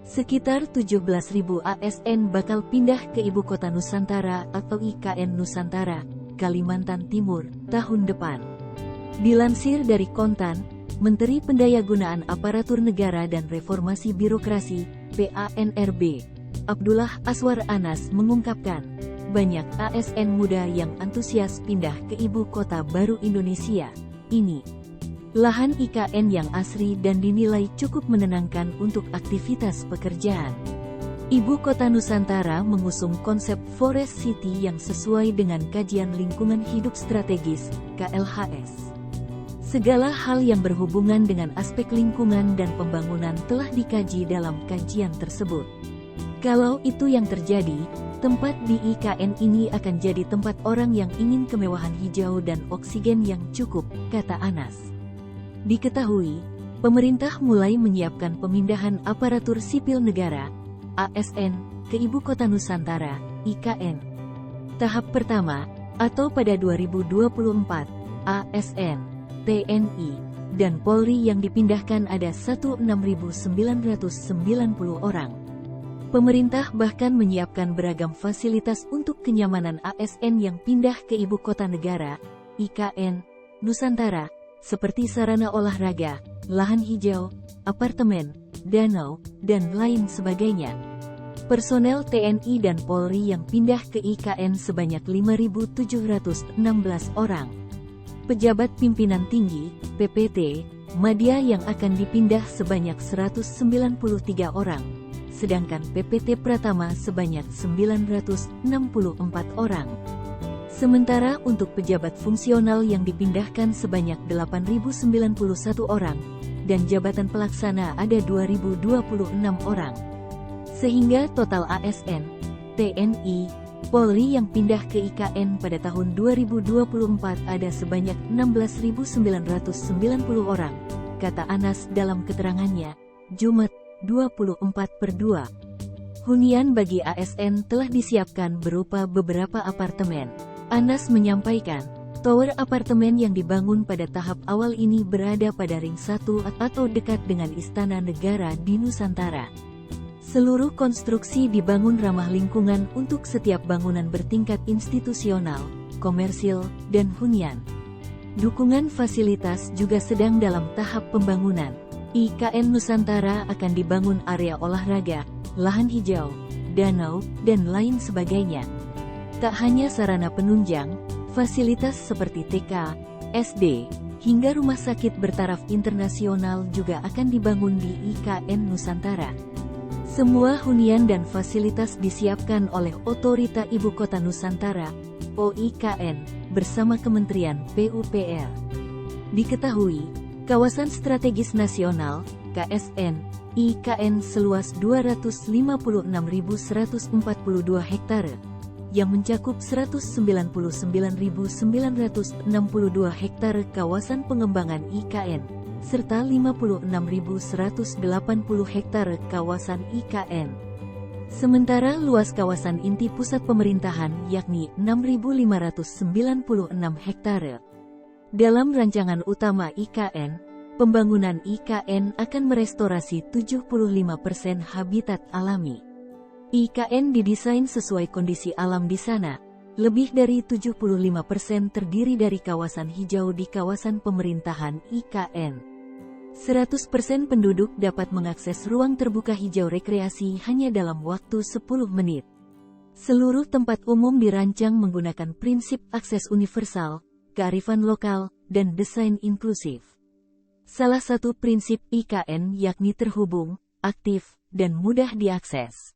Sekitar 17.000 ASN bakal pindah ke Ibu Kota Nusantara atau IKN Nusantara, Kalimantan Timur, tahun depan. Dilansir dari Kontan, Menteri Pendayagunaan Aparatur Negara dan Reformasi Birokrasi, PANRB, Abdullah Azwar Anas mengungkapkan, banyak ASN muda yang antusias pindah ke Ibu Kota Baru Indonesia. Ini lahan IKN yang asri dan dinilai cukup menenangkan untuk aktivitas pekerjaan. Ibu Kota Nusantara mengusung konsep Forest City yang sesuai dengan Kajian Lingkungan Hidup Strategis, KLHS. Segala hal yang berhubungan dengan aspek lingkungan dan pembangunan telah dikaji dalam kajian tersebut. Kalau itu yang terjadi, tempat di IKN ini akan jadi tempat orang yang ingin kemewahan hijau dan oksigen yang cukup, kata Anas. Diketahui, pemerintah mulai menyiapkan pemindahan aparatur sipil negara, ASN, ke Ibu Kota Nusantara, IKN. Tahap pertama, atau pada 2024, ASN, TNI, dan Polri yang dipindahkan ada 16.990 orang. Pemerintah bahkan menyiapkan beragam fasilitas untuk kenyamanan ASN yang pindah ke Ibu Kota Negara, IKN, Nusantara, seperti sarana olahraga, lahan hijau, apartemen, danau, dan lain sebagainya. Personel TNI dan Polri yang pindah ke IKN sebanyak 5.716 orang. Pejabat pimpinan tinggi, PPT, Madya yang akan dipindah sebanyak 193 orang, sedangkan PPT Pratama sebanyak 964 orang. Sementara untuk pejabat fungsional yang dipindahkan sebanyak 8.091 orang, dan jabatan pelaksana ada 2.026 orang. Sehingga total ASN, TNI, Polri yang pindah ke IKN pada tahun 2024 ada sebanyak 16.990 orang, kata Anas dalam keterangannya, Jumat, 24/2. Hunian bagi ASN telah disiapkan berupa beberapa apartemen. Anas menyampaikan, tower apartemen yang dibangun pada tahap awal ini berada pada Ring 1 atau dekat dengan Istana Negara di Nusantara. Seluruh konstruksi dibangun ramah lingkungan untuk setiap bangunan bertingkat institusional, komersil, dan hunian. Dukungan fasilitas juga sedang dalam tahap pembangunan. IKN Nusantara akan dibangun area olahraga, lahan hijau, danau, dan lain sebagainya. Tak hanya sarana penunjang, fasilitas seperti TK, SD, hingga rumah sakit bertaraf internasional juga akan dibangun di IKN Nusantara. Semua hunian dan fasilitas disiapkan oleh Otorita Ibu Kota Nusantara, OIKN, bersama Kementerian PUPR. Diketahui, Kawasan Strategis Nasional, KSN, IKN seluas 256.142 hektare, yang mencakup 199.962 hektare kawasan pengembangan IKN, serta 56.180 hektare kawasan IKN. Sementara luas kawasan inti pusat pemerintahan yakni 6.596 hektare. Dalam rancangan utama IKN, pembangunan IKN akan merestorasi 75% habitat alami. IKN didesain sesuai kondisi alam di sana. Lebih dari 75% terdiri dari kawasan hijau di kawasan pemerintahan IKN. 100% penduduk dapat mengakses ruang terbuka hijau rekreasi hanya dalam waktu 10 menit. Seluruh tempat umum dirancang menggunakan prinsip akses universal, kearifan lokal, dan desain inklusif. Salah satu prinsip IKN yakni terhubung, aktif, dan mudah diakses.